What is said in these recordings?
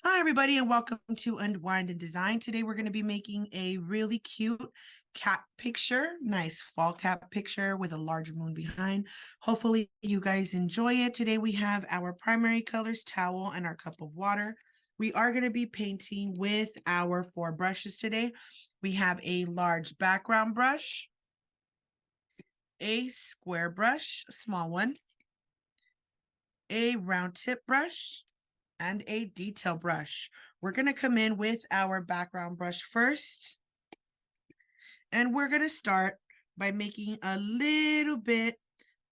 Hi, everybody, and welcome to Unwind Design. Today, we're going to be making a really cute cat picture, nice fall cat picture with a large moon behind. Hopefully, you guys enjoy it. Today, we have our primary colors, towel, and our cup of water. We are going to be painting with our 4 brushes today. We have a large background brush, a square brush, a small one, a round tip brush, and a detail brush. We're going to come in with our background brush first. And we're going to start by making a little bit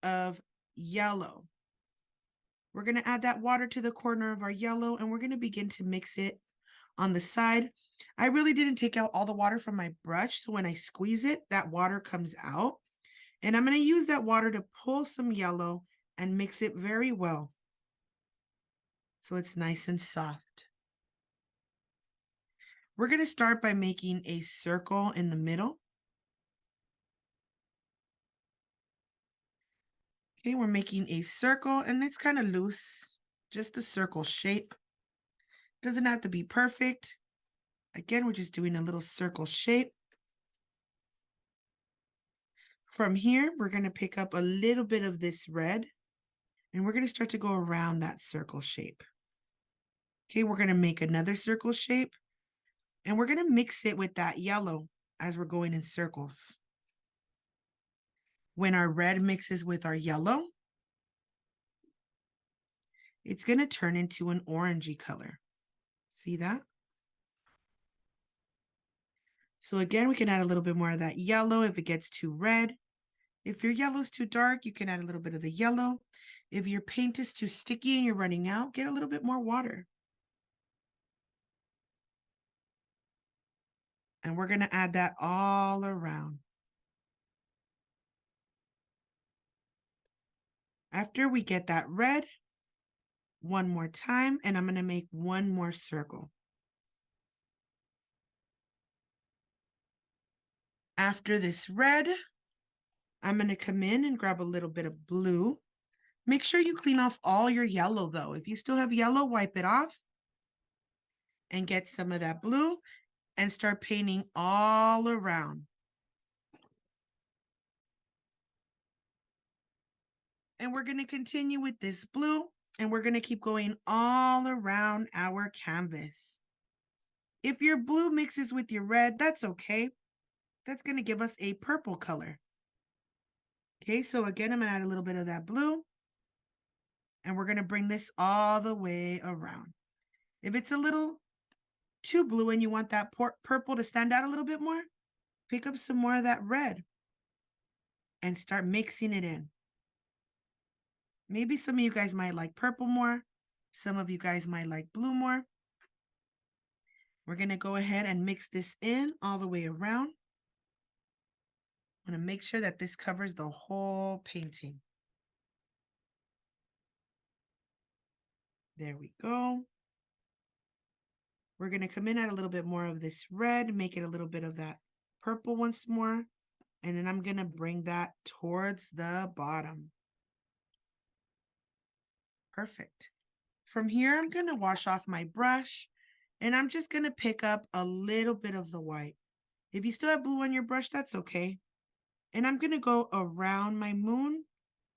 of yellow. We're going to add that water to the corner of our yellow, and we're going to begin to mix it on the side. I really didn't take out all the water from my brush, so when I squeeze it, that water comes out. And I'm going to use that water to pull some yellow and mix it very well, so it's nice and soft. We're going to start by making a circle in the middle. Okay, we're making a circle, and it's kind of loose, just the circle shape. Doesn't have to be perfect. Again, we're just doing a little circle shape. From here, we're going to pick up a little bit of this red, and we're going to start to go around that circle shape. Okay, we're going to make another circle shape, and we're going to mix it with that yellow as we're going in circles. When our red mixes with our yellow, it's going to turn into an orangey color. See that? So again, we can add a little bit more of that yellow if it gets too red. If your yellow is too dark, you can add a little bit of the yellow. If your paint is too sticky and you're running out, get a little bit more water. And we're going to add that all around. After we get that red, one more time, and I'm going to make one more circle. After this red, I'm going to come in and grab a little bit of blue. Make sure you clean off all your yellow, though. If you still have yellow, wipe it off and get some of that blue and start painting all around. And we're going to continue with this blue, and we're going to keep going all around our canvas. If your blue mixes with your red, that's okay. That's going to give us a purple color. Okay, so again, I'm going to add a little bit of that blue, and we're going to bring this all the way around. If it's a little too blue and you want that purple to stand out a little bit more, pick up some more of that red and start mixing it in. Maybe some of you guys might like purple more. Some of you guys might like blue more. We're going to go ahead and mix this in all the way around. I'm going to make sure that this covers the whole painting. There we go. We're going to come in at a little bit more of this red, make it a little bit of that purple once more. And then I'm going to bring that towards the bottom. Perfect. From here, I'm going to wash off my brush, and I'm just going to pick up a little bit of the white. If you still have blue on your brush, that's okay. And I'm going to go around my moon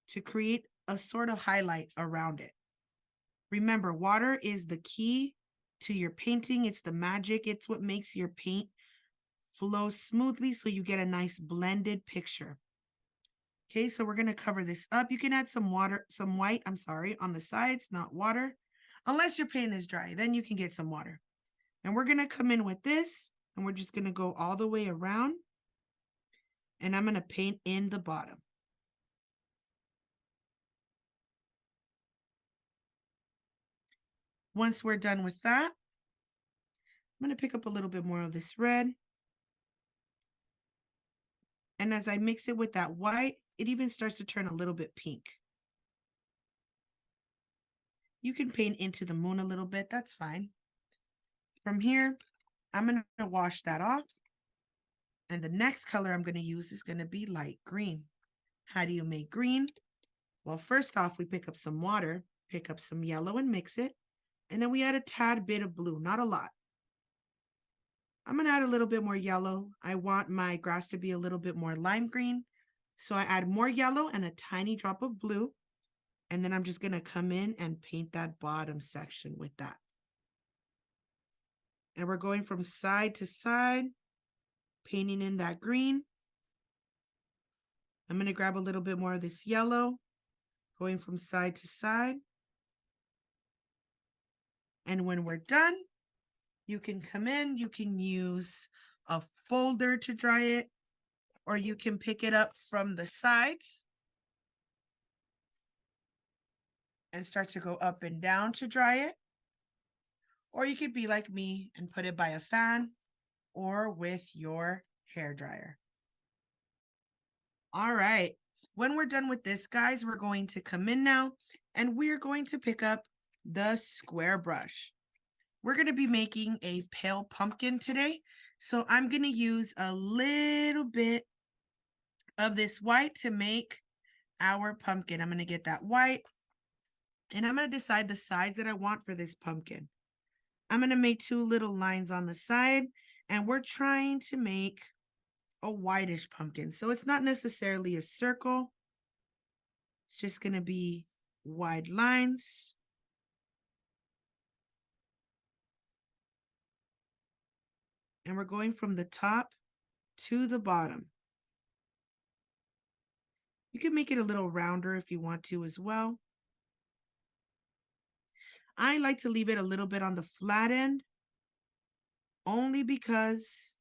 to create a sort of highlight around it. Remember, water is the key to your painting. It's the magic. It's what makes your paint flow smoothly so you get a nice blended picture. Okay, so we're going to cover this up. You can add some white, on the sides, not water. Unless your paint is dry, then you can get some water. And we're going to come in with this, and we're just going to go all the way around. And I'm going to paint in the bottom. Once we're done with that, I'm going to pick up a little bit more of this red. And as I mix it with that white, it even starts to turn a little bit pink. You can paint into the moon a little bit, that's fine. From here, I'm going to wash that off. And the next color I'm going to use is going to be light green. How do you make green? Well, first off, we pick up some water, pick up some yellow and mix it. And then we add a tad bit of blue, not a lot. I'm gonna add a little bit more yellow. I want my grass to be a little bit more lime green. So I add more yellow and a tiny drop of blue. And then I'm just gonna come in and paint that bottom section with that. And we're going from side to side, painting in that green. I'm gonna grab a little bit more of this yellow, going from side to side. And when we're done, you can come in, you can use a folder to dry it, or you can pick it up from the sides and start to go up and down to dry it. Or you could be like me and put it by a fan or with your hair dryer. All right. When we're done with this, guys, we're going to come in now and we're going to pick up the square brush. We're going to be making a pale pumpkin today. So I'm going to use a little bit of this white to make our pumpkin. I'm going to get that white and I'm going to decide the size that I want for this pumpkin. I'm going to make 2 little lines on the side and we're trying to make a whitish pumpkin. So it's not necessarily a circle. It's just going to be wide lines. And we're going from the top to the bottom. You can make it a little rounder if you want to as well. I like to leave it a little bit on the flat end, only because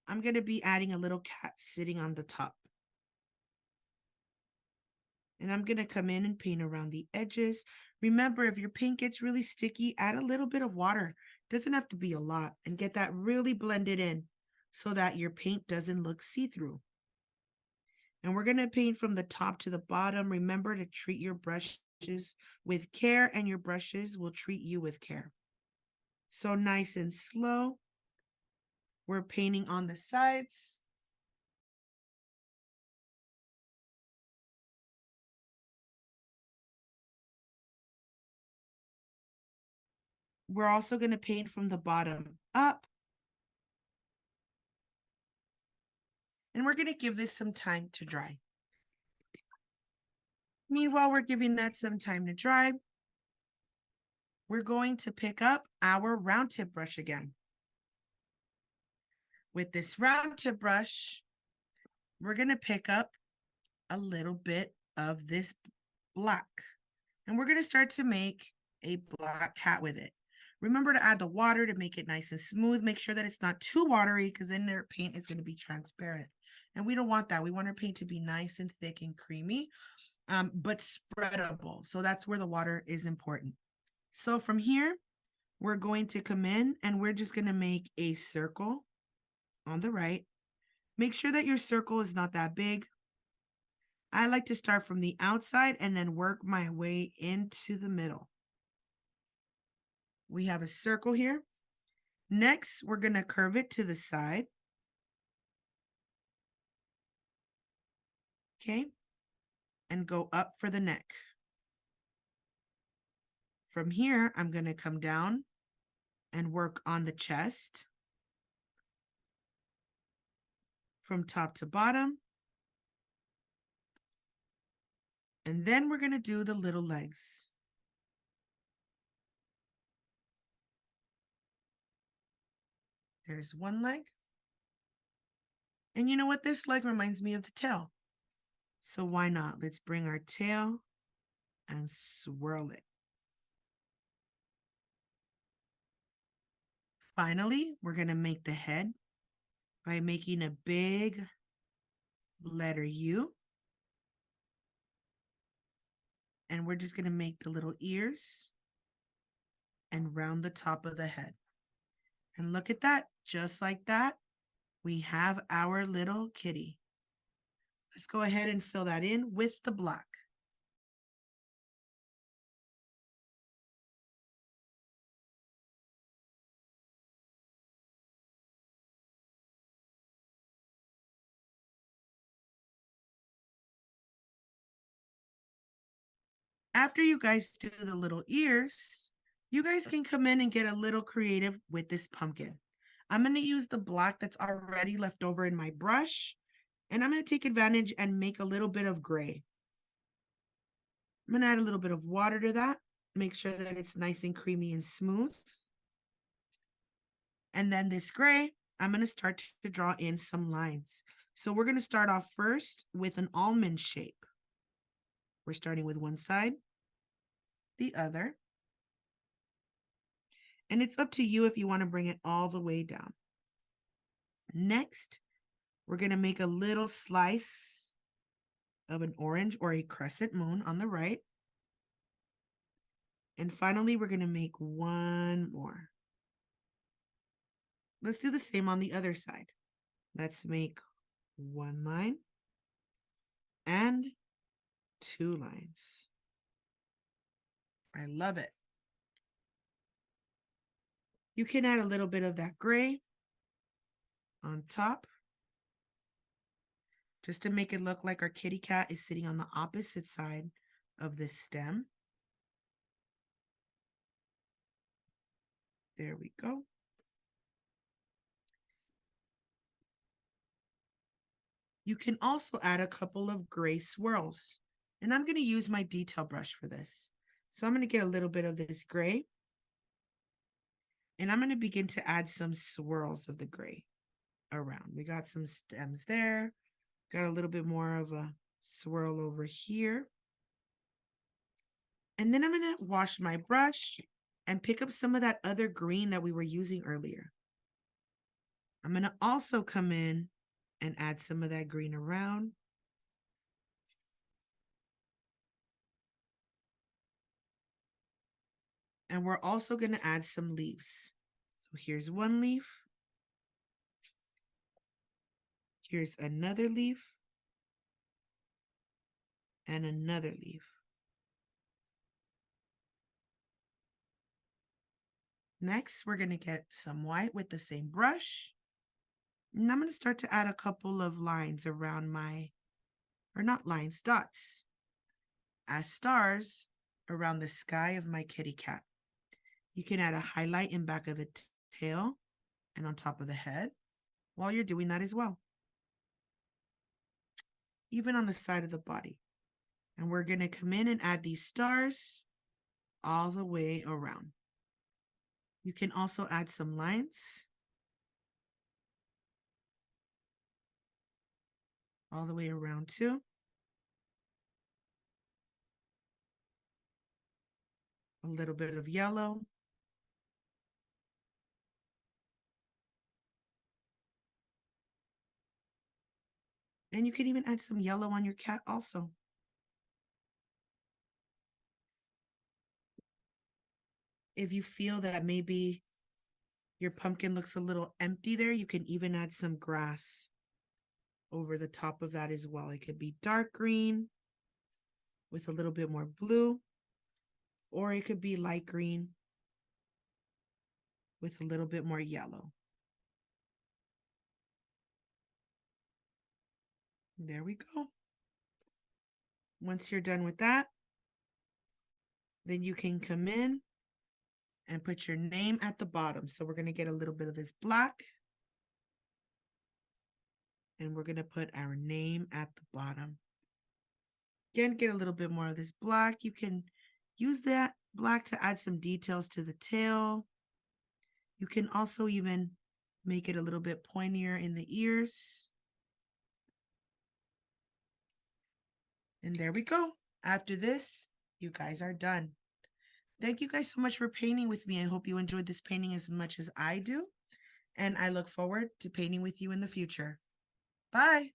I'm going to be adding a little cat sitting on the top. And I'm going to come in and paint around the edges. Remember, if your paint gets really sticky, add a little bit of water. Doesn't have to be a lot, and get that really blended in so that your paint doesn't look see-through. And we're going to paint from the top to the bottom. Remember to treat your brushes with care, and your brushes will treat you with care. So nice and slow. We're painting on the sides. We're also going to paint from the bottom up. And we're going to give this some time to dry. Meanwhile, we're giving that some time to dry. We're going to pick up our round tip brush again. With this round tip brush, we're going to pick up a little bit of this black. And we're going to start to make a black cat with it. Remember to add the water to make it nice and smooth. Make sure that it's not too watery because then their paint is going to be transparent. And we don't want that. We want our paint to be nice and thick and creamy, but spreadable. So that's where the water is important. So from here, we're going to come in and we're just going to make a circle on the right. Make sure that your circle is not that big. I like to start from the outside and then work my way into the middle. We have a circle here. Next, we're going to curve it to the side. Okay. And go up for the neck. From here, I'm going to come down and work on the chest. From top to bottom. And then we're going to do the little legs. There's one leg. And you know what? This leg reminds me of the tail. So why not? Let's bring our tail and swirl it. Finally, we're going to make the head by making a big letter U. And we're just going to make the little ears and round the top of the head. And look at that. Just like that, we have our little kitty. Let's go ahead and fill that in with the black. After you guys do the little ears, You guys can come in and get a little creative with this pumpkin. I'm going to use the black that's already left over in my brush, and I'm going to take advantage and make a little bit of gray. I'm going to add a little bit of water to that, make sure that it's nice and creamy and smooth. And then this gray, I'm going to start to draw in some lines. So we're going to start off first with an almond shape. We're starting with one side, the other. And it's up to you if you want to bring it all the way down. Next, we're going to make a little slice of an orange or a crescent moon on the right. And finally, we're going to make one more. Let's do the same on the other side. Let's make one line and two lines. I love it. You can add a little bit of that gray on top, just to make it look like our kitty cat is sitting on the opposite side of this stem. There we go. You can also add a couple of gray swirls, and I'm going to use my detail brush for this. So I'm going to get a little bit of this gray, and I'm going to begin to add some swirls of the gray around. We got some stems there, got a little bit more of a swirl over here. And then I'm going to wash my brush and pick up some of that other green that we were using earlier. I'm going to also come in and add some of that green around. And we're also going to add some leaves. So here's one leaf. Here's another leaf. And another leaf. Next, we're going to get some white with the same brush. And I'm going to start to add a couple of lines around my, or not lines, dots, as stars around the sky of my kitty cat. You can add a highlight in back of the tail and on top of the head while you're doing that as well. Even on the side of the body. And we're going to come in and add these stars all the way around. You can also add some lines all the way around too. A little bit of yellow. And you can even add some yellow on your cat also. If you feel that maybe your pumpkin looks a little empty there, you can even add some grass over the top of that as well. It could be dark green with a little bit more blue, or it could be light green with a little bit more yellow. There we go. Once you're done with that, then you can come in and put your name at the bottom. So we're going to get a little bit of this black. And we're going to put our name at the bottom. Again, get a little bit more of this black. You can use that black to add some details to the tail. You can also even make it a little bit pointier in the ears. And there we go. After this, you guys are done. Thank you guys so much for painting with me. I hope you enjoyed this painting as much as I do. And I look forward to painting with you in the future. Bye.